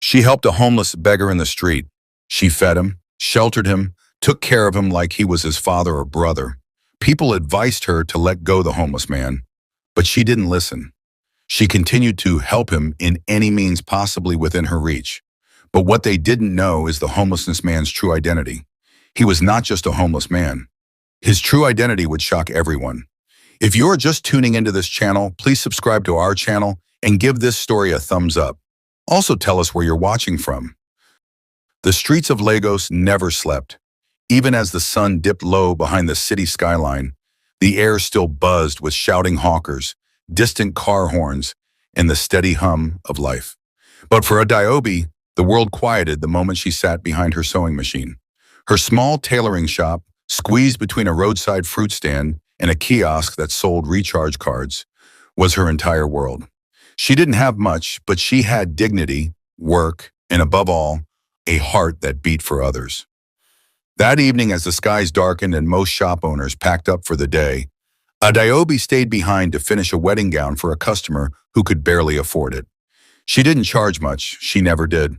She helped a homeless beggar in the street. She fed him, sheltered him, took care of him like he was his father or brother. People advised her to let go the homeless man, but she didn't listen. She continued to help him in any means possibly within her reach. But what they didn't know is the homelessness man's true identity. He was not just a homeless man. His true identity would shock everyone. If you're just tuning into this channel, please subscribe to our channel and give this story a thumbs up. Also tell us where you're watching from. The streets of Lagos never slept. Even as the sun dipped low behind the city skyline, the air still buzzed with shouting hawkers, distant car horns, and the steady hum of life. But for Adeobi, the world quieted the moment she sat behind her sewing machine. Her small tailoring shop, squeezed between a roadside fruit stand and a kiosk that sold recharge cards, was her entire world. She didn't have much, but she had dignity, work, and above all, a heart that beat for others. That evening, as the skies darkened and most shop owners packed up for the day, Adeobi stayed behind to finish a wedding gown for a customer who could barely afford it. She didn't charge much, she never did.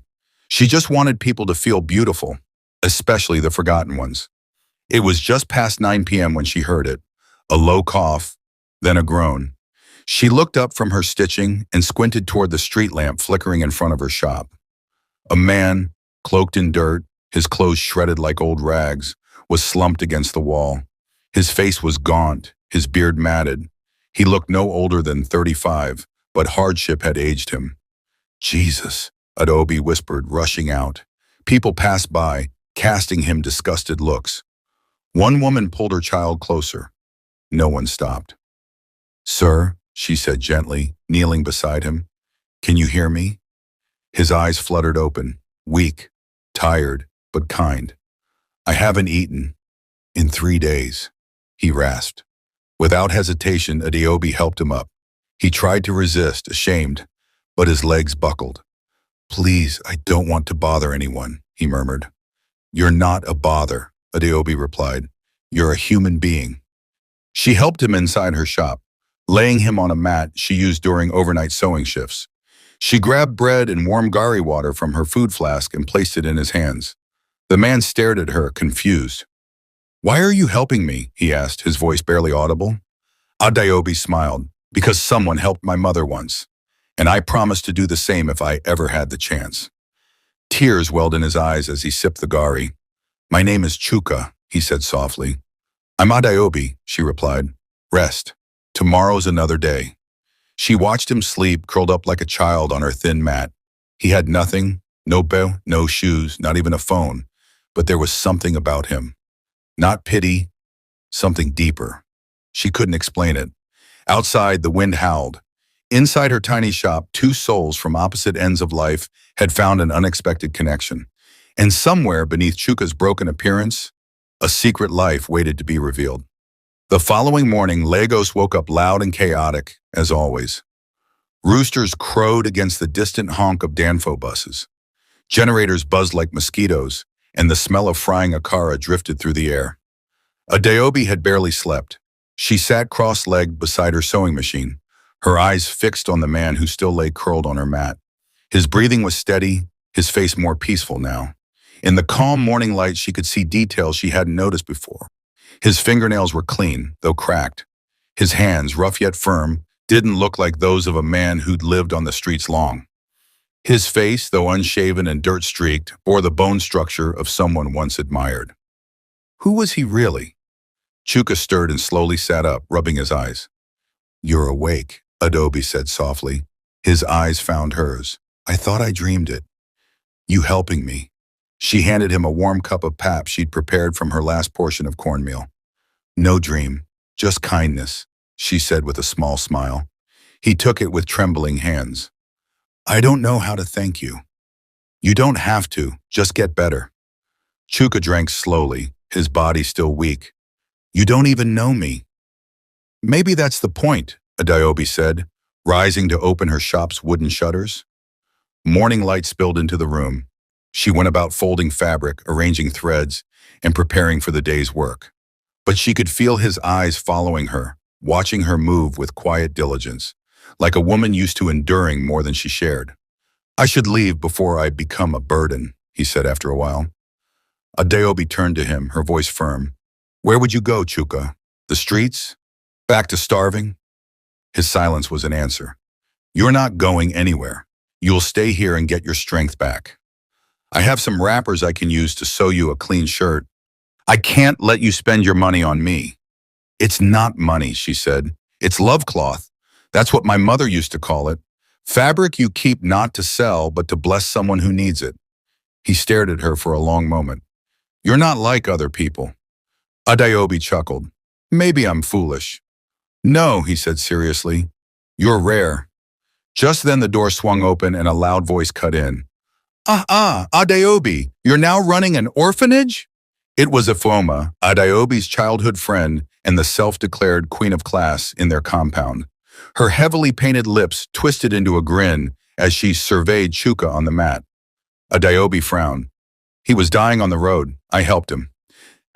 She just wanted people to feel beautiful, especially the forgotten ones. It was just past 9 p.m. when she heard it, a low cough, then a groan. She looked up from her stitching and squinted toward the street lamp flickering in front of her shop. A man, cloaked in dirt, his clothes shredded like old rags, was slumped against the wall. His face was gaunt, his beard matted. He looked no older than 35, but hardship had aged him. "Jesus," Adeobi whispered, rushing out. People passed by, casting him disgusted looks. One woman pulled her child closer. No one stopped. "Sir," she said gently, kneeling beside him, "can you hear me?" His eyes fluttered open, weak, tired, but kind. "I haven't eaten in 3 days," he rasped. Without hesitation, Adeobi helped him up. He tried to resist, ashamed, but his legs buckled. "Please, I don't want to bother anyone," he murmured. "You're not a bother," Adeobi replied. "You're a human being." She helped him inside her shop, laying him on a mat she used during overnight sewing shifts. She grabbed bread and warm gari water from her food flask and placed it in his hands. The man stared at her, confused. "Why are you helping me?" he asked, his voice barely audible. Adeobi smiled. "Because someone helped my mother once, and I promised to do the same if I ever had the chance." Tears welled in his eyes as he sipped the gari. "My name is Chuka," he said softly. "I'm Adeobi," she replied. "Rest. Tomorrow's another day." She watched him sleep, curled up like a child on her thin mat. He had nothing, no bell, no shoes, not even a phone, but there was something about him. Not pity, something deeper. She couldn't explain it. Outside, the wind howled. Inside her tiny shop, two souls from opposite ends of life had found an unexpected connection. And somewhere beneath Chuka's broken appearance, a secret life waited to be revealed. The following morning, Lagos woke up loud and chaotic, as always. Roosters crowed against the distant honk of Danfo buses. Generators buzzed like mosquitoes, and the smell of frying akara drifted through the air. Adeobi had barely slept. She sat cross-legged beside her sewing machine, her eyes fixed on the man who still lay curled on her mat. His breathing was steady, his face more peaceful now. In the calm morning light, she could see details she hadn't noticed before. His fingernails were clean, though cracked. His hands, rough yet firm, didn't look like those of a man who'd lived on the streets long. His face, though unshaven and dirt-streaked, bore the bone structure of someone once admired. Who was he really? Chuka stirred and slowly sat up, rubbing his eyes. "You're awake," Adeobi said softly. His eyes found hers. "I thought I dreamed it. You helping me." She handed him a warm cup of pap she'd prepared from her last portion of cornmeal. "No dream, just kindness," she said with a small smile. He took it with trembling hands. "I don't know how to thank you." "You don't have to, just get better." Chuka drank slowly, his body still weak. "You don't even know me." "Maybe that's the point," Adeobi said, rising to open her shop's wooden shutters. Morning light spilled into the room. She went about folding fabric, arranging threads, and preparing for the day's work. But she could feel his eyes following her, watching her move with quiet diligence, like a woman used to enduring more than she shared. I should leave before I become a burden, he said after a while. Adeobi turned to him, her voice firm. Where would you go, Chuka? The streets? Back to starving? His silence was an answer. You're not going anywhere. You'll stay here and get your strength back. I have some wrappers I can use to sew you a clean shirt. I can't let you spend your money on me. It's not money, she said. It's love cloth. That's what my mother used to call it. Fabric you keep not to sell, but to bless someone who needs it. He stared at her for a long moment. You're not like other people. Adeobi chuckled. Maybe I'm foolish. No, he said seriously. You're rare. Just then the door swung open and a loud voice cut in. Adeobi, you're now running an orphanage? It was Ifoma, Adeobi's childhood friend and the self-declared queen of class in their compound. Her heavily painted lips twisted into a grin as she surveyed Chuka on the mat. Adeobi frowned. He was dying on the road. I helped him.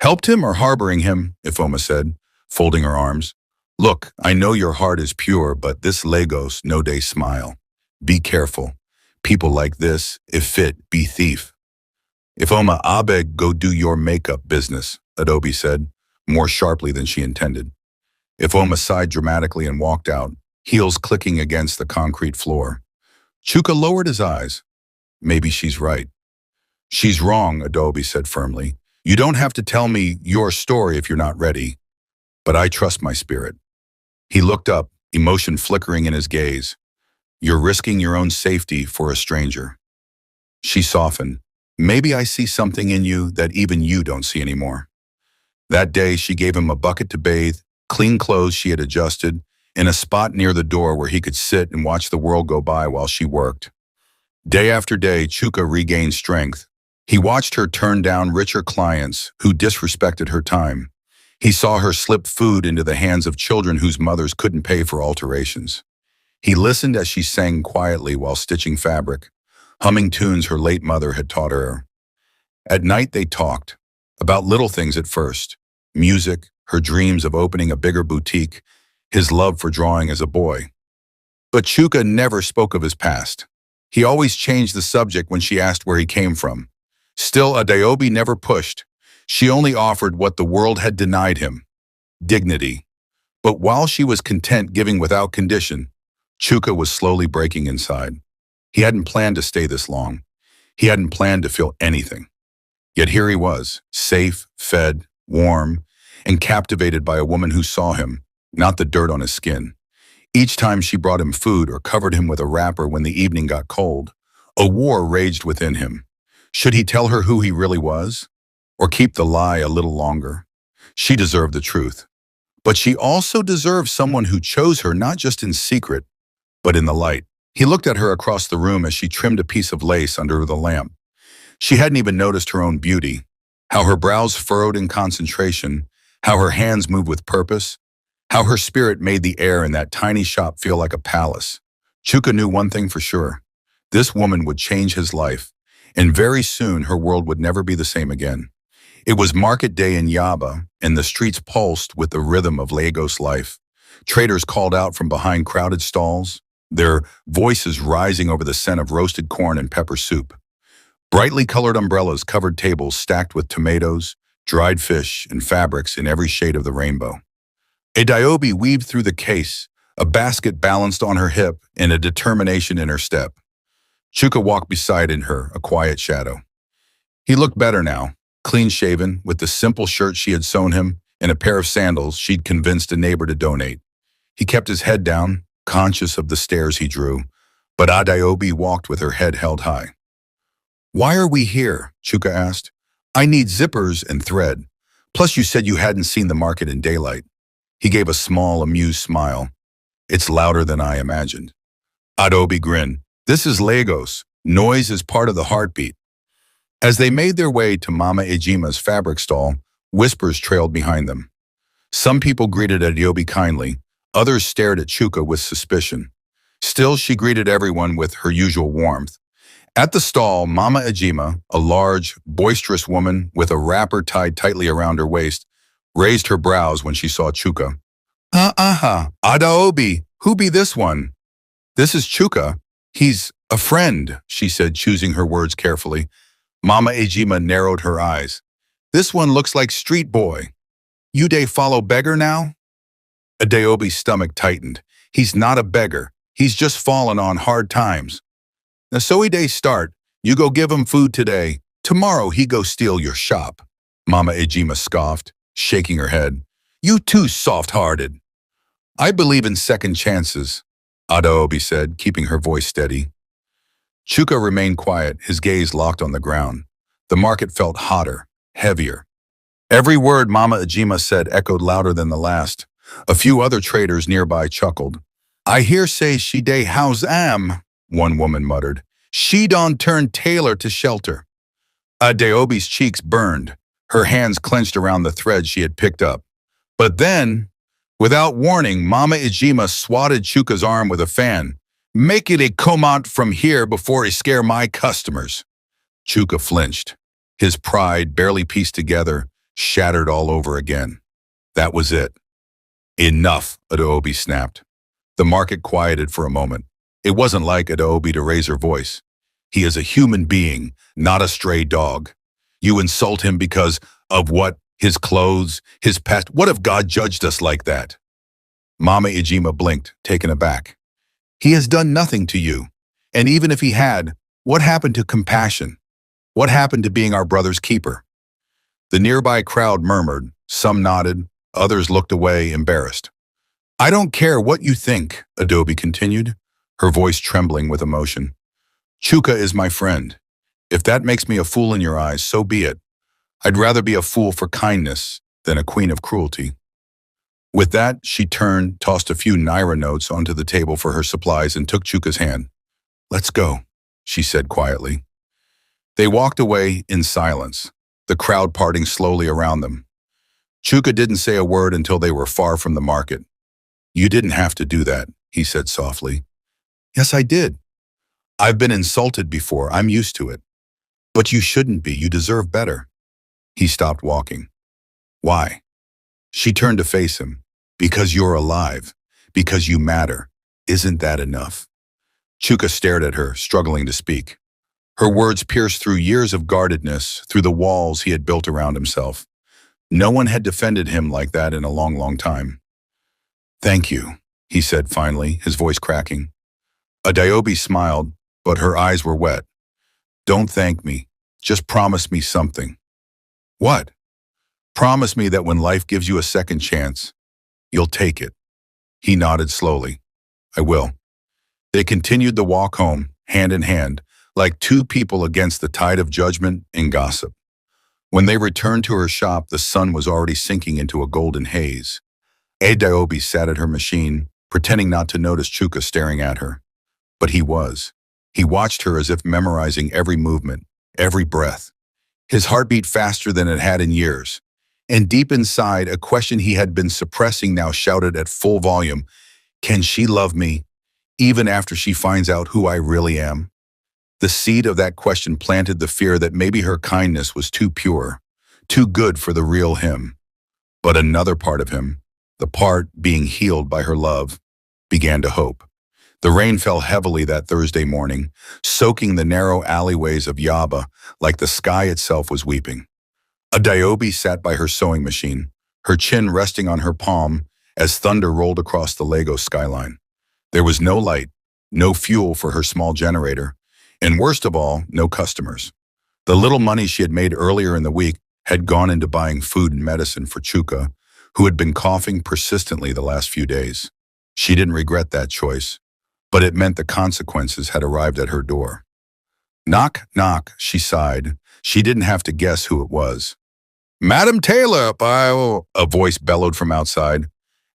Helped him or harboring him, Ifoma said, folding her arms. Look, I know your heart is pure, but this Lagos no day smile. Be careful. People like this, if fit, be thief. Ifoma, abeg go do your makeup business, Adobe said, more sharply than she intended. Ifoma sighed dramatically and walked out, heels clicking against the concrete floor. Chuka lowered his eyes. Maybe she's right. She's wrong, Adobe said firmly. You don't have to tell me your story if you're not ready. But I trust my spirit. He looked up, emotion flickering in his gaze. You're risking your own safety for a stranger. She softened. Maybe I see something in you that even you don't see anymore. That day, she gave him a bucket to bathe, clean clothes she had adjusted, in a spot near the door where he could sit and watch the world go by while she worked. Day after day, Chuka regained strength. He watched her turn down richer clients who disrespected her time. He saw her slip food into the hands of children whose mothers couldn't pay for alterations. He listened as she sang quietly while stitching fabric, humming tunes her late mother had taught her. At night they talked, about little things at first, music, her dreams of opening a bigger boutique, his love for drawing as a boy. But Chuka never spoke of his past. He always changed the subject when she asked where he came from. Still, Adeobi never pushed. She only offered what the world had denied him, dignity. But while she was content giving without condition, Chuka was slowly breaking inside. He hadn't planned to stay this long. He hadn't planned to feel anything. Yet here he was, safe, fed, warm, and captivated by a woman who saw him, not the dirt on his skin. Each time she brought him food or covered him with a wrapper when the evening got cold, a war raged within him. Should he tell her who he really was? Or keep the lie a little longer? She deserved the truth. But she also deserved someone who chose her not just in secret, but in the light. He looked at her across the room as she trimmed a piece of lace under the lamp. She hadn't even noticed her own beauty, how her brows furrowed in concentration, how her hands moved with purpose, how her spirit made the air in that tiny shop feel like a palace. Chuka knew one thing for sure. This woman would change his life, and very soon her world would never be the same again. It was market day in Yaba, and the streets pulsed with the rhythm of Lagos life. Traders called out from behind crowded stalls, their voices rising over the scent of roasted corn and pepper soup. Brightly colored umbrellas covered tables stacked with tomatoes, dried fish, and fabrics in every shade of the rainbow. Adeobi weaved through the case, a basket balanced on her hip and a determination in her step. Chuka walked beside her, a quiet shadow. He looked better now, clean-shaven, with the simple shirt she had sewn him and a pair of sandals she'd convinced a neighbor to donate. He kept his head down, conscious of the stares he drew, but Adeobi walked with her head held high. Why are we here? Chuka asked. I need zippers and thread. Plus you said you hadn't seen the market in daylight. He gave a small, amused smile. It's louder than I imagined. Adeobi grinned. This is Lagos. Noise is part of the heartbeat. As they made their way to Mama Ejima's fabric stall, whispers trailed behind them. Some people greeted Adeobi kindly, others stared at Chuka with suspicion. Still, she greeted everyone with her usual warmth. At the stall, Mama Ejima, a large, boisterous woman with a wrapper tied tightly around her waist, raised her brows when she saw Chuka. Adeobi, who be this one? This is Chuka. He's A friend, she said, choosing her words carefully. Mama Ejima narrowed her eyes. This one looks like street boy. You dey follow beggar now? Adeobi's stomach tightened. He's not a beggar. He's just fallen on hard times. Now so he dey start. You go give him food today. Tomorrow he go steal your shop. Mama Ejima scoffed, shaking her head. You too soft-hearted. I believe in second chances, Adeobi said, keeping her voice steady. Chuka remained quiet, his gaze locked on the ground. The market felt hotter, heavier. Every word Mama Ejima said echoed louder than the last. A few other traders nearby chuckled. I hear say she dey house am, one woman muttered. She done turn tailor to shelter. Adeobi's cheeks burned, her hands clenched around the thread she had picked up. But then, without warning, Mama Ejima swatted Chuka's arm with a fan. Make it a command from here before he scare my customers. Chuka flinched. His pride, barely pieced together, shattered all over again. That was it. Enough, Adeobi snapped. The market quieted for a moment. It wasn't like Adeobi to raise her voice. He is a human being, not a stray dog. You insult him because of what? His clothes, his past? What if God judged us like that? Mama Ejima blinked, taken aback. He has done nothing to you. And even if he had, what happened to compassion? What happened to being our brother's keeper? The nearby crowd murmured, some nodded, others looked away, embarrassed. I don't care what you think, Adeobi continued, her voice trembling with emotion. Chuka is my friend. If that makes me a fool in your eyes, so be it. I'd rather be a fool for kindness than a queen of cruelty. With that, she turned, tossed a few naira notes onto the table for her supplies, and took Chuka's hand. Let's go, she said quietly. They walked away in silence, the crowd parting slowly around them. Chuka didn't say a word until they were far from the market. You didn't have to do that, he said softly. Yes, I did. I've been insulted before, I'm used to it. But you shouldn't be, you deserve better. He stopped walking. Why? She turned to face him. Because you're alive. Because you matter. Isn't that enough? Chuka stared at her, struggling to speak. Her words pierced through years of guardedness, through the walls he had built around himself. No one had defended him like that in a long, long time. Thank you, he said finally, his voice cracking. Adeobi smiled, but her eyes were wet. Don't thank me. Just promise me something. What? Promise me that when life gives you a second chance, you'll take it. He nodded slowly. I will. They continued the walk home, hand in hand, like two people against the tide of judgment and gossip. When they returned to her shop, the sun was already sinking into a golden haze. Adeobi sat at her machine, pretending not to notice Chuka staring at her. But he was. He watched her as if memorizing every movement, every breath. His heart beat faster than it had in years. And deep inside, a question he had been suppressing now shouted at full volume, can she love me, even after she finds out who I really am? The seed of that question planted the fear that maybe her kindness was too pure, too good for the real him. But another part of him, the part being healed by her love, began to hope. The rain fell heavily that Thursday morning, soaking the narrow alleyways of Yaba like the sky itself was weeping. Adeobi sat by her sewing machine, her chin resting on her palm as thunder rolled across the Lagos skyline. There was no light, no fuel for her small generator, and worst of all, no customers. The little money she had made earlier in the week had gone into buying food and medicine for Chuka, who had been coughing persistently the last few days. She didn't regret that choice, but it meant the consequences had arrived at her door. Knock, knock, she sighed. She didn't have to guess who it was. Madam Taylor, a voice bellowed from outside.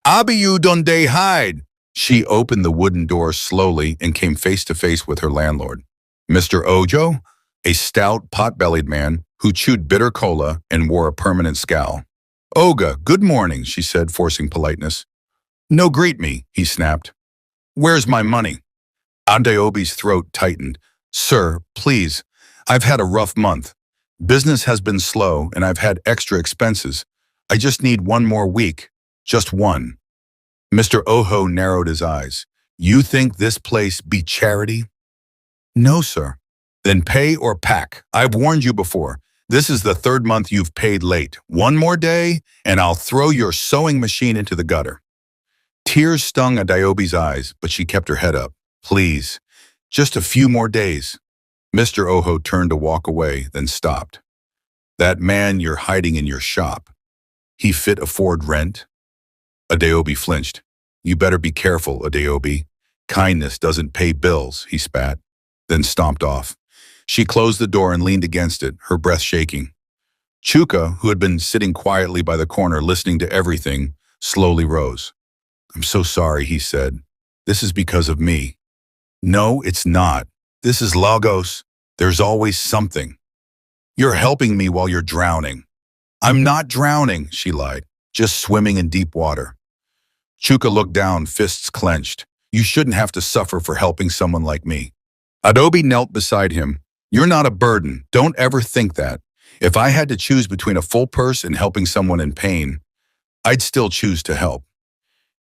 Abiyu donde hide. She opened the wooden door slowly and came face to face with her landlord. Mr. Ojo, a stout, pot-bellied man who chewed bitter cola and wore a permanent scowl. Oga, good morning, she said, forcing politeness. No greet me, he snapped. Where's my money? Adeobi's throat tightened. Sir, please, I've had a rough month. Business has been slow and I've had extra expenses. I just need one more week. Just one. Mr. Ojo narrowed his eyes. You think this place be charity? No, sir. Then pay or pack. I've warned you before. This is the third month you've paid late. One more day, and I'll throw your sewing machine into the gutter. Tears stung Adeobi's eyes, but she kept her head up. Please, just a few more days. Mr. Oho turned to walk away, then stopped. That man you're hiding in your shop. He fit afford rent? Adeobi flinched. You better be careful, Adeobi. Kindness doesn't pay bills, he spat, then stomped off. She closed the door and leaned against it, her breath shaking. Chuka, who had been sitting quietly by the corner listening to everything, slowly rose. I'm so sorry, he said. This is because of me. No, it's not. This is Lagos. There's always something. You're helping me while you're drowning. I'm not drowning, she lied, just swimming in deep water. Chuka looked down, fists clenched. You shouldn't have to suffer for helping someone like me. Adobe knelt beside him. You're not a burden. Don't ever think that. If I had to choose between a full purse and helping someone in pain, I'd still choose to help.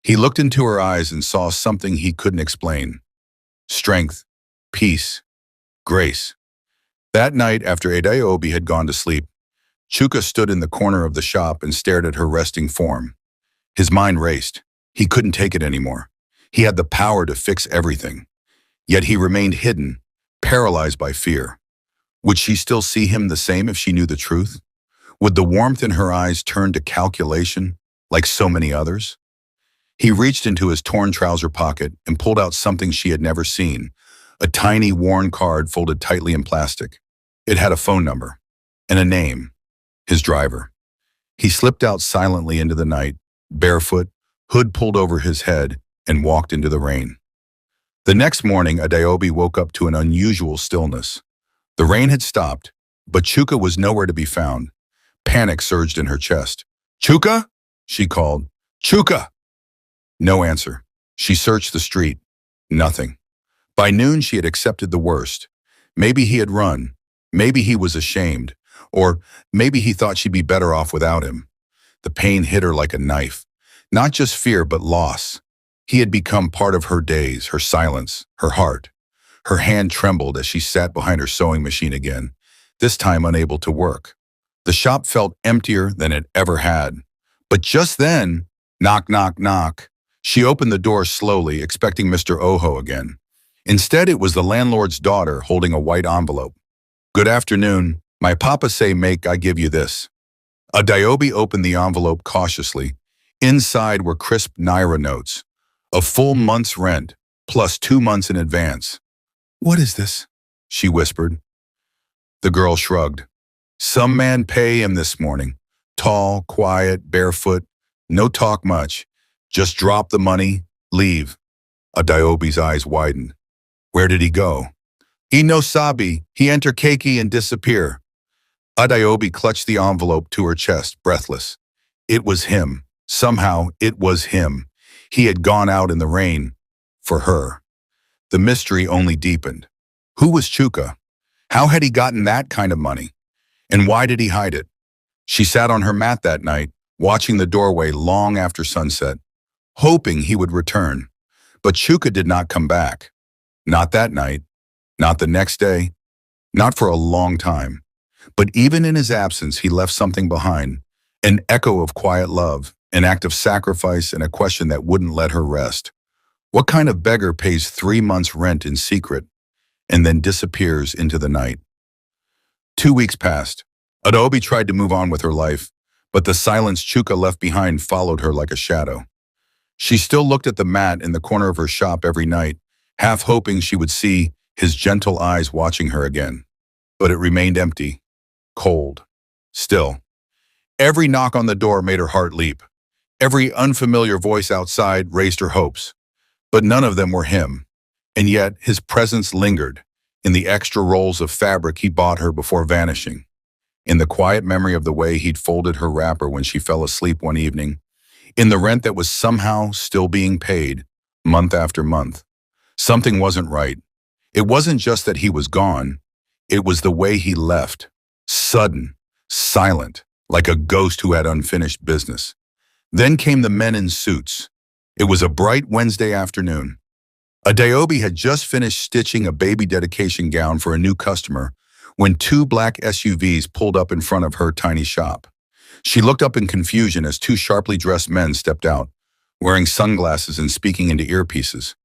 He looked into her eyes and saw something he couldn't explain. Strength, peace, grace. That night, after Adeobi had gone to sleep, Chuka stood in the corner of the shop and stared at her resting form. His mind raced. He couldn't take it anymore. He had the power to fix everything. Yet he remained hidden, paralyzed by fear. Would she still see him the same if she knew the truth? Would the warmth in her eyes turn to calculation, like so many others? He reached into his torn trouser pocket and pulled out something she had never seen, a tiny worn card folded tightly in plastic. It had a phone number and a name, his driver. He slipped out silently into the night, barefoot, hood pulled over his head, and walked into the rain. The next morning, Adeobi woke up to an unusual stillness. The rain had stopped, but Chuka was nowhere to be found. Panic surged in her chest. Chuka? She called. Chuka! No answer. She searched the street. Nothing. By noon, she had accepted the worst. Maybe he had run. Maybe he was ashamed. Or maybe he thought she'd be better off without him. The pain hit her like a knife. Not just fear, but loss. He had become part of her days, her silence, her heart. Her hand trembled as she sat behind her sewing machine again, this time unable to work. The shop felt emptier than it ever had. But just then, knock, knock, knock. She opened the door slowly, expecting Mr. Oho again. Instead, it was the landlord's daughter holding a white envelope. Good afternoon. My papa say make I give you this. Adeobi opened the envelope cautiously. Inside were crisp Naira notes. A full month's rent, plus 2 months in advance. What is this? She whispered. The girl shrugged. Some man pay him this morning. Tall, quiet, barefoot, no talk much. Just drop the money, leave. Adeobi's eyes widened. Where did he go? He no sabi. He enter keiki and disappear. Adeobi clutched the envelope to her chest, breathless. It was him. Somehow, it was him. He had gone out in the rain. For her. The mystery only deepened. Who was Chuka? How had he gotten that kind of money? And why did he hide it? She sat on her mat that night, watching the doorway long after sunset, hoping he would return. But Chuka did not come back. Not that night. Not the next day. Not for a long time. But even in his absence, he left something behind. An echo of quiet love, an act of sacrifice, and a question that wouldn't let her rest. What kind of beggar pays 3 months' rent in secret and then disappears into the night? 2 weeks passed. Adobe tried to move on with her life, but the silence Chuka left behind followed her like a shadow. She still looked at the mat in the corner of her shop every night, half hoping she would see his gentle eyes watching her again. But it remained empty, cold, still. Every knock on the door made her heart leap. Every unfamiliar voice outside raised her hopes. But none of them were him. And yet his presence lingered in the extra rolls of fabric he bought her before vanishing, in the quiet memory of the way he'd folded her wrapper when she fell asleep one evening, in the rent that was somehow still being paid, month after month. Something wasn't right. It wasn't just that he was gone. It was the way he left. Sudden, silent, like a ghost who had unfinished business. Then came the men in suits. It was a bright Wednesday afternoon. Adeobi had just finished stitching a baby dedication gown for a new customer when two black SUVs pulled up in front of her tiny shop. She looked up in confusion as two sharply dressed men stepped out, wearing sunglasses and speaking into earpieces.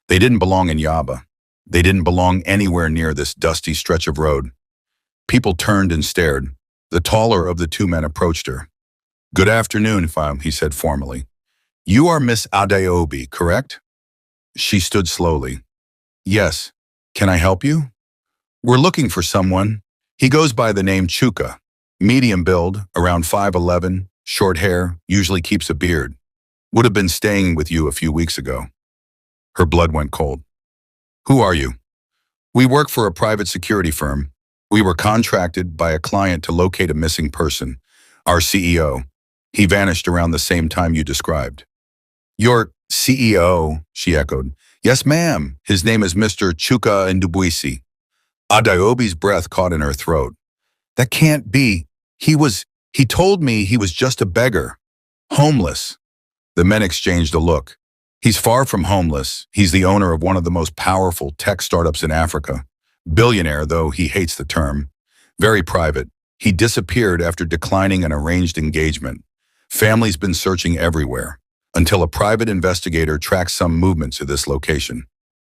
They didn't belong in Yaba. They didn't belong anywhere near this dusty stretch of road. People turned and stared. The taller of the two men approached her. "Good afternoon, Fam," he said formally. "You are Miss Adeobi, correct?" She stood slowly. "Yes. Can I help you?" "We're looking for someone. He goes by the name Chuka. Medium build, around 5'11", short hair, usually keeps a beard. Would have been staying with you a few weeks ago." Her blood went cold. "Who are you?" "We work for a private security firm. We were contracted by a client to locate a missing person. Our CEO. He vanished around the same time you described." "Your CEO," she echoed. "Yes, ma'am. His name is Mr. Chuka Ndubuisi." Adeobi's breath caught in her throat. "That can't be. He told me he was just a beggar. Homeless." The men exchanged a look. "He's far from homeless. He's the owner of one of the most powerful tech startups in Africa. Billionaire, though he hates the term. Very private. He disappeared after declining an arranged engagement. Family's been searching everywhere, until a private investigator tracked some movement to this location."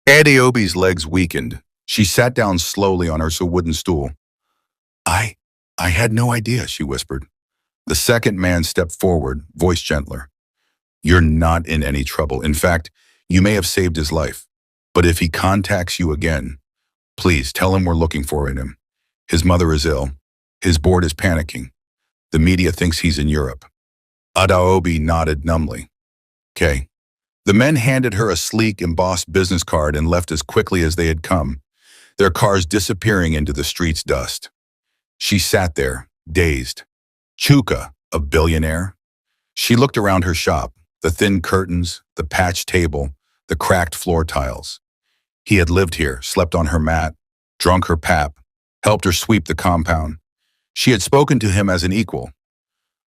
Adeobi's legs weakened. She sat down slowly on her wooden stool. I had no idea," she whispered. The second man stepped forward, voice gentler. "You're not in any trouble. In fact, you may have saved his life. But if he contacts you again, please tell him we're looking for him. His mother is ill. His board is panicking. The media thinks he's in Europe." Adeobi nodded numbly. "Okay." The men handed her a sleek, embossed business card and left as quickly as they had come, their cars disappearing into the street's dust. She sat there, dazed. Chuka, a billionaire? She looked around her shop, the thin curtains, the patched table, the cracked floor tiles. He had lived here, slept on her mat, drunk her pap, helped her sweep the compound. She had spoken to him as an equal,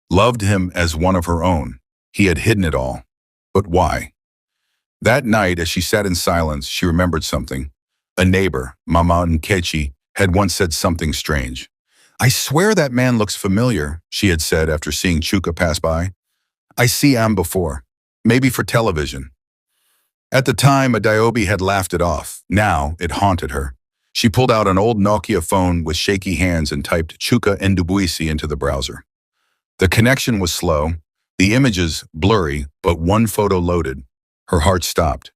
loved him as one of her own. He had hidden it all. But why? That night, as she sat in silence, she remembered something. A neighbor, Mama Nkechi, had once said something strange. "I swear that man looks familiar," she had said after seeing Chuka pass by. "I see him before, maybe for television." At the time, Adeobi had laughed it off. Now, it haunted her. She pulled out an old Nokia phone with shaky hands and typed Chuka Ndubuisi into the browser. The connection was slow, the images blurry, but one photo loaded. Her heart stopped.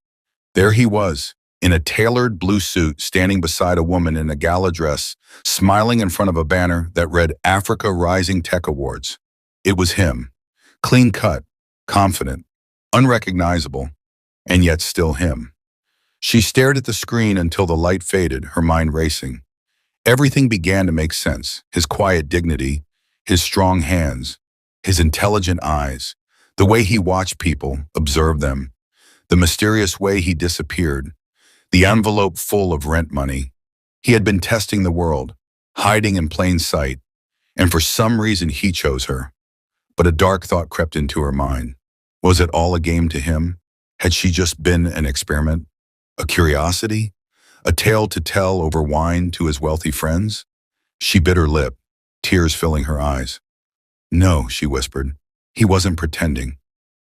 There he was, in a tailored blue suit, standing beside a woman in a gala dress, smiling in front of a banner that read Africa Rising Tech Awards. It was him, clean-cut, confident, unrecognizable, and yet still him. She stared at the screen until the light faded, her mind racing. Everything began to make sense. His quiet dignity, his strong hands, his intelligent eyes, the way he watched people, observed them, the mysterious way he disappeared, the envelope full of rent money. He had been testing the world, hiding in plain sight, and for some reason he chose her. But a dark thought crept into her mind. Was it all a game to him? Had she just been an experiment? A curiosity? A tale to tell over wine to his wealthy friends? She bit her lip, tears filling her eyes. "No," she whispered. "He wasn't pretending.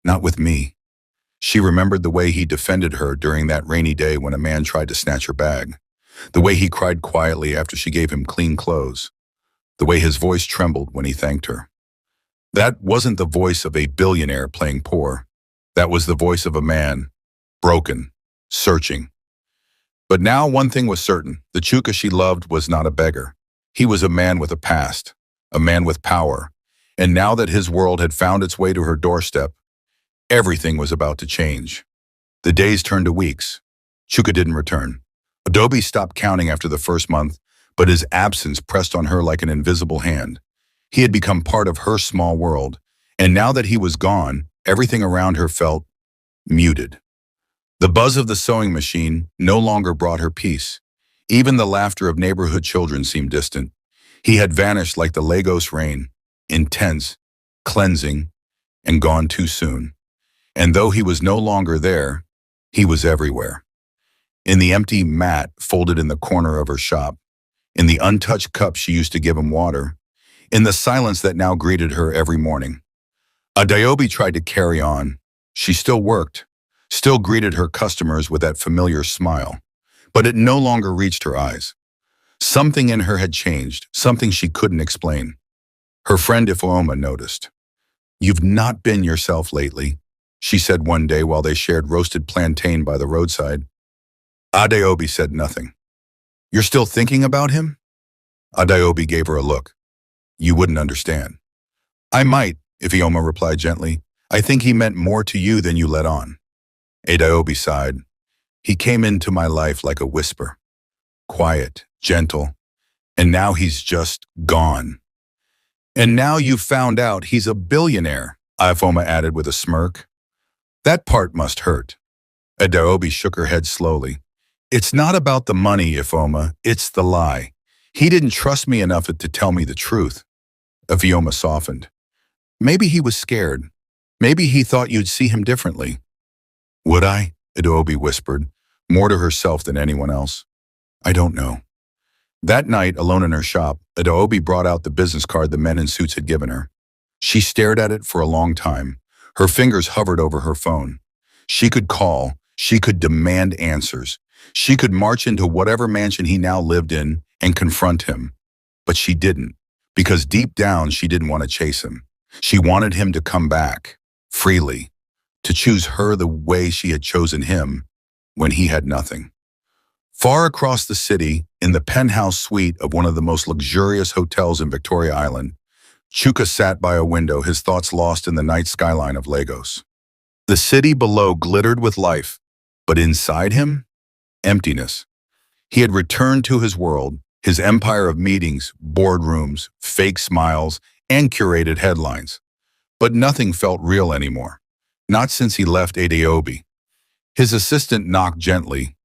Not with me." She remembered the way he defended her during that rainy day when a man tried to snatch her bag, the way he cried quietly after she gave him clean clothes, the way his voice trembled when he thanked her. That wasn't the voice of a billionaire playing poor. That was the voice of a man, broken, searching. But now one thing was certain. The Chuka she loved was not a beggar. He was a man with a past, a man with power. And now that his world had found its way to her doorstep, everything was about to change. The days turned to weeks. Chuka didn't return. Adobe stopped counting after the first month, but his absence pressed on her like an invisible hand. He had become part of her small world, and now that he was gone, everything around her felt muted. The buzz of the sewing machine no longer brought her peace. Even the laughter of neighborhood children seemed distant. He had vanished like the Lagos rain, intense, cleansing, and gone too soon. And though he was no longer there, he was everywhere. in the empty mat folded in the corner of her shop, in the untouched cup she used to give him water, in the silence that now greeted her every morning. Adeobi tried to carry on. She still worked, still greeted her customers with that familiar smile, but it no longer reached her eyes. Something in her had changed, something she couldn't explain. Her friend Ifeoma noticed. "You've not been yourself lately," she said one day while they shared roasted plantain by the roadside. Adeobi said nothing. "You're still thinking about him?" Adeobi gave her a look. "You wouldn't understand." "I might," Ifeoma replied gently. "I think he meant more to you than you let on." Adeobi sighed. "He came into my life like a whisper. Quiet, gentle, and now he's just gone." "And now you've found out he's a billionaire," Ifeoma added with a smirk. "That part must hurt." Adeobi shook her head slowly. "It's not about the money, Ifeoma, it's the lie. He didn't trust me enough to tell me the truth." Ifeoma softened. "Maybe he was scared. Maybe he thought you'd see him differently." "Would I?" Adeobi whispered, more to herself than anyone else. "I don't know." That night, alone in her shop, Adeobi brought out the business card the men in suits had given her. She stared at it for a long time. Her fingers hovered over her phone. She could call. She could demand answers. She could march into whatever mansion he now lived in and confront him. But she didn't, because deep down she didn't want to chase him. She wanted him to come back, freely, to choose her the way she had chosen him when he had nothing. Far across the city, in the penthouse suite of one of the most luxurious hotels in Victoria Island, Chuka sat by a window, his thoughts lost in the night skyline of Lagos. The city below glittered with life, but inside him, emptiness. He had returned to his world, his empire of meetings, boardrooms, fake smiles, and curated headlines. But nothing felt real anymore, not since he left Adeobi. His assistant knocked gently.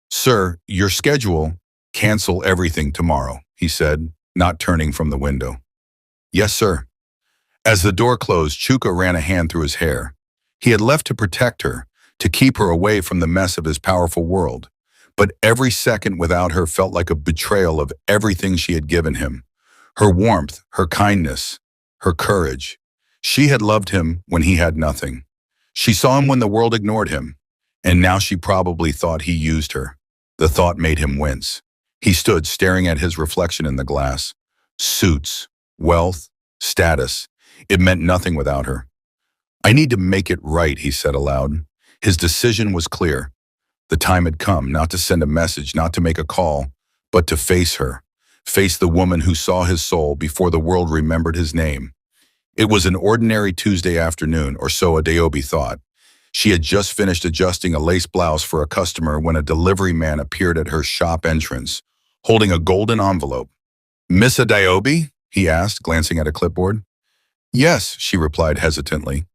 "Sir, your schedule, cancel everything tomorrow," he said, not turning from the window. "Yes, sir." As the door closed, Chuka ran a hand through his hair. He had left to protect her, to keep her away from the mess of his powerful world. But every second without her felt like a betrayal of everything she had given him. Her warmth, her kindness, her courage. She had loved him when he had nothing. She saw him when the world ignored him. And now she probably thought he used her. The thought made him wince. He stood staring at his reflection in the glass. Suits, wealth, status. It meant nothing without her. "I need to make it right," he said aloud. His decision was clear. The time had come, not to send a message, not to make a call, but to face her. Face the woman who saw his soul before the world remembered his name. It was an ordinary Tuesday afternoon, or so Adeobi thought. She had just finished adjusting a lace blouse for a customer when a delivery man appeared at her shop entrance, holding a golden envelope. "Miss Adeobi?" he asked, glancing at a clipboard. "Yes," she replied hesitantly.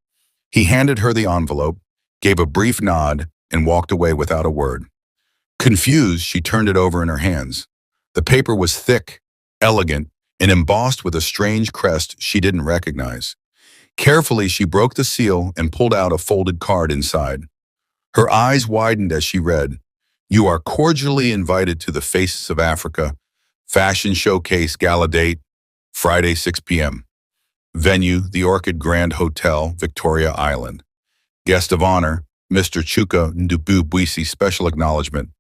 He handed her the envelope, gave a brief nod, and walked away without a word. Confused, she turned it over in her hands. The paper was thick, elegant, and embossed with a strange crest she didn't recognize. Carefully, she broke the seal and pulled out a folded card inside. Her eyes widened as she read, "You are cordially invited to the Faces of Africa, Fashion Showcase Gala Date, Friday 6 p.m. Venue, the Orchid Grand Hotel, Victoria Island. Guest of honor, Mr. Chuka Ndububwisi. Special acknowledgement,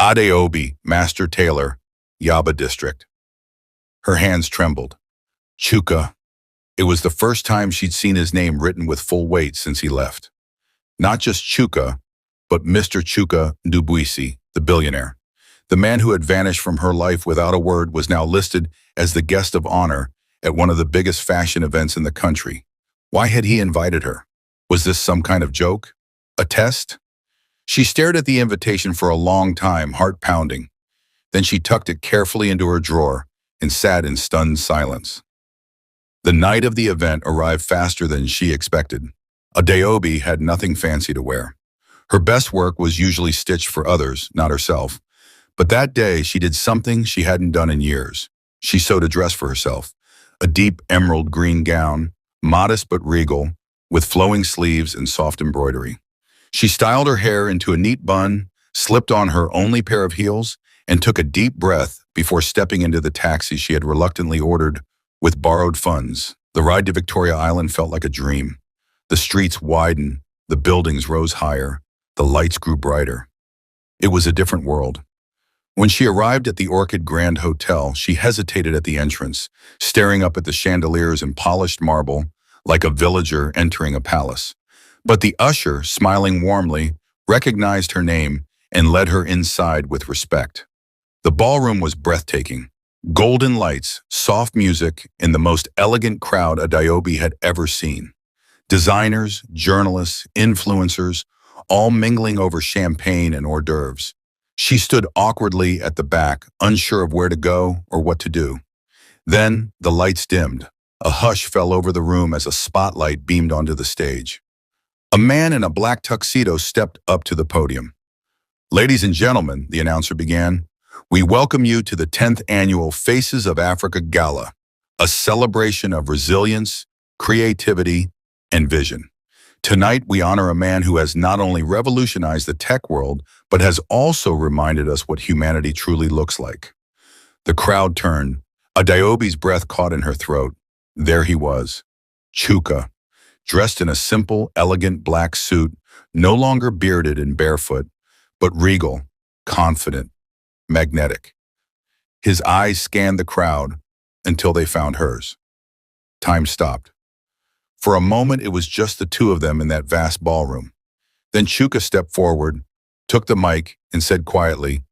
Adeobi, Master Tailor, Yaba District." Her hands trembled. Chuka. It was the first time she'd seen his name written with full weight since he left. Not just Chuka, but Mr. Chuka Ndubwisi, the billionaire. The man who had vanished from her life without a word was now listed as the guest of honor at one of the biggest fashion events in the country. Why had he invited her? Was this some kind of joke? A test? She stared at the invitation for a long time, heart pounding. Then she tucked it carefully into her drawer and sat in stunned silence. The night of the event arrived faster than she expected. Adeobi had nothing fancy to wear. Her best work was usually stitched for others, not herself. But that day, she did something she hadn't done in years. She sewed a dress for herself. A deep emerald green gown, modest but regal, with flowing sleeves and soft embroidery. She styled her hair into a neat bun, slipped on her only pair of heels, and took a deep breath before stepping into the taxi she had reluctantly ordered with borrowed funds. The ride to Victoria Island felt like a dream. The streets widened, the buildings rose higher, the lights grew brighter. It was a different world. When she arrived at the Orchid Grand Hotel, she hesitated at the entrance, staring up at the chandeliers and polished marble like a villager entering a palace. But the usher, smiling warmly, recognized her name and led her inside with respect. The ballroom was breathtaking. Golden lights, soft music, and the most elegant crowd ADEMOYE had ever seen. Designers, journalists, influencers, all mingling over champagne and hors d'oeuvres. She stood awkwardly at the back, unsure of where to go or what to do. Then the lights dimmed. A hush fell over the room as a spotlight beamed onto the stage. A man in a black tuxedo stepped up to the podium. "Ladies and gentlemen," the announcer began, "we welcome you to the 10th annual Faces of Africa Gala, a celebration of resilience, creativity, and vision. Tonight, we honor a man who has not only revolutionized the tech world, but has also reminded us what humanity truly looks like." The crowd turned. ADEMOYE's breath caught in her throat. There he was, Chuka, dressed in a simple, elegant black suit, no longer bearded and barefoot, but regal, confident, magnetic. His eyes scanned the crowd until they found hers. Time stopped. For a moment, it was just the two of them in that vast ballroom. Then Chuka stepped forward, took the mic, and said quietly,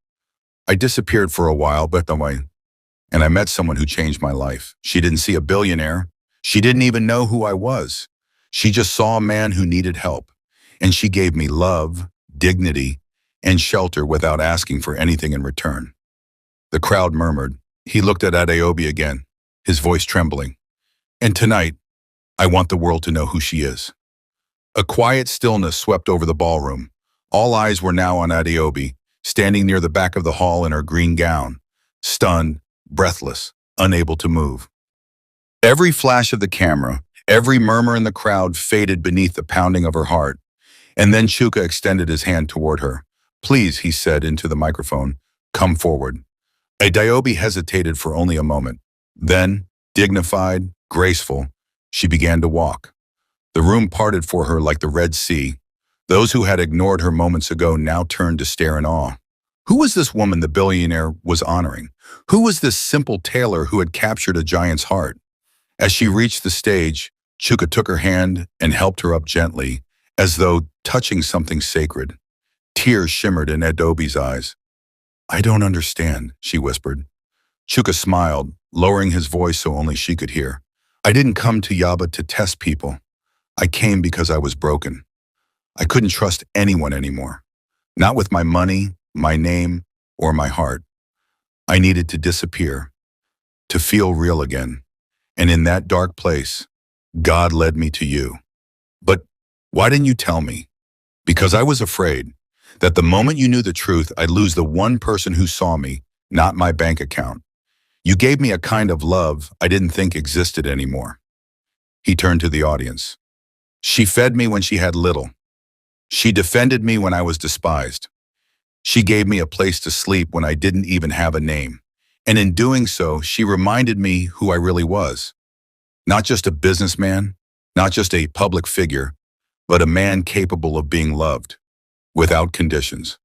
"I disappeared for a while, but and I met someone who changed my life. She didn't see a billionaire. She didn't even know who I was. She just saw a man who needed help, and she gave me love, dignity, and shelter without asking for anything in return." The crowd murmured. He looked at ADEMOYE again, his voice trembling. "And tonight, I want the world to know who she is." A quiet stillness swept over the ballroom. All eyes were now on ADEMOYE, standing near the back of the hall in her green gown, stunned, breathless, unable to move. Every flash of the camera, every murmur in the crowd faded beneath the pounding of her heart. And then Chuka extended his hand toward her. "Please," he said into the microphone, "come forward." ADEMOYE hesitated for only a moment. Then, dignified, graceful, she began to walk. The room parted for her like the Red Sea. Those who had ignored her moments ago now turned to stare in awe. Who was this woman the billionaire was honoring? Who was this simple tailor who had captured a giant's heart? As she reached the stage, Chuka took her hand and helped her up gently, as though touching something sacred. Tears shimmered in ADEMOYE's eyes. "I don't understand," she whispered. Chuka smiled, lowering his voice so only she could hear. "I didn't come to Yaba to test people. I came because I was broken. I couldn't trust anyone anymore. Not with my money, my name, or my heart. I needed to disappear, to feel real again. And in that dark place, God led me to you. But why didn't you tell me? Because I was afraid that the moment you knew the truth, I'd lose the one person who saw me, not my bank account. You gave me a kind of love I didn't think existed anymore." He turned to the audience. "She fed me when she had little. She defended me when I was despised. She gave me a place to sleep when I didn't even have a name. And in doing so, she reminded me who I really was. Not just a businessman, not just a public figure, but a man capable of being loved, without conditions."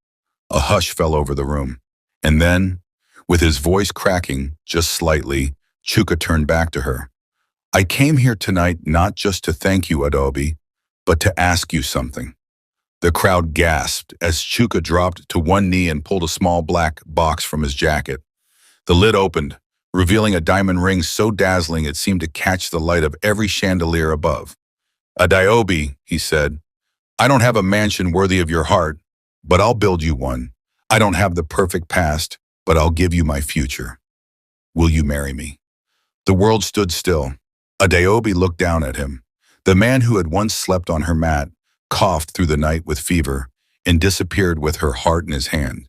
A hush fell over the room. And then, with his voice cracking just slightly, Chuka turned back to her. "I came here tonight not just to thank you, ADEMOYE, but to ask you something." The crowd gasped as Chuka dropped to one knee and pulled a small black box from his jacket. The lid opened, revealing a diamond ring so dazzling it seemed to catch the light of every chandelier above. "ADEMOYE," he said, "I don't have a mansion worthy of your heart, but I'll build you one. I don't have the perfect past, but I'll give you my future. Will you marry me?" The world stood still. ADEMOYE looked down at him. The man who had once slept on her mat coughed through the night with fever and disappeared with her heart in his hand.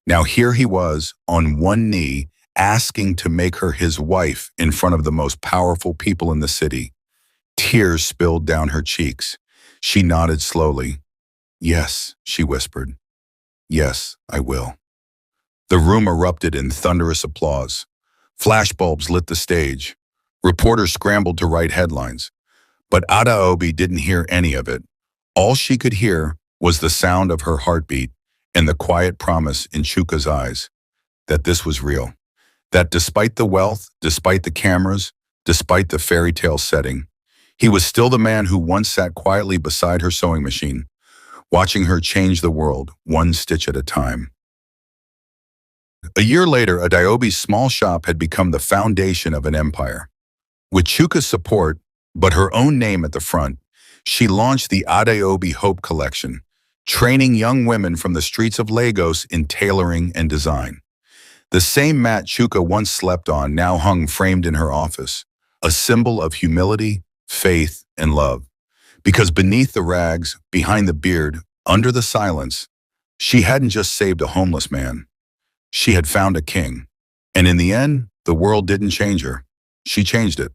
Now here he was, on one knee, asking to make her his wife in front of the most powerful people in the city. Tears spilled down her cheeks. She nodded slowly. "Yes," she whispered. Yes, I will. The room erupted in thunderous applause. Flashbulbs lit the stage. Reporters scrambled to write headlines. But Adaobi didn't hear any of it. All she could hear was the sound of her heartbeat and the quiet promise in Chuka's eyes that this was real. That despite the wealth, despite the cameras, despite the fairy tale setting, he was still the man who once sat quietly beside her sewing machine, watching her change the world one stitch at a time. A year later, Adaobi's small shop had become the foundation of an empire. With Chuka's support, but her own name at the front, she launched the Adaobi Hope Collection, training young women from the streets of Lagos in tailoring and design. The same mat Chuka once slept on now hung framed in her office, a symbol of humility, faith, and love. Because beneath the rags, behind the beard, under the silence, she hadn't just saved a homeless man. She had found a king. And in the end, the world didn't change her. She changed it.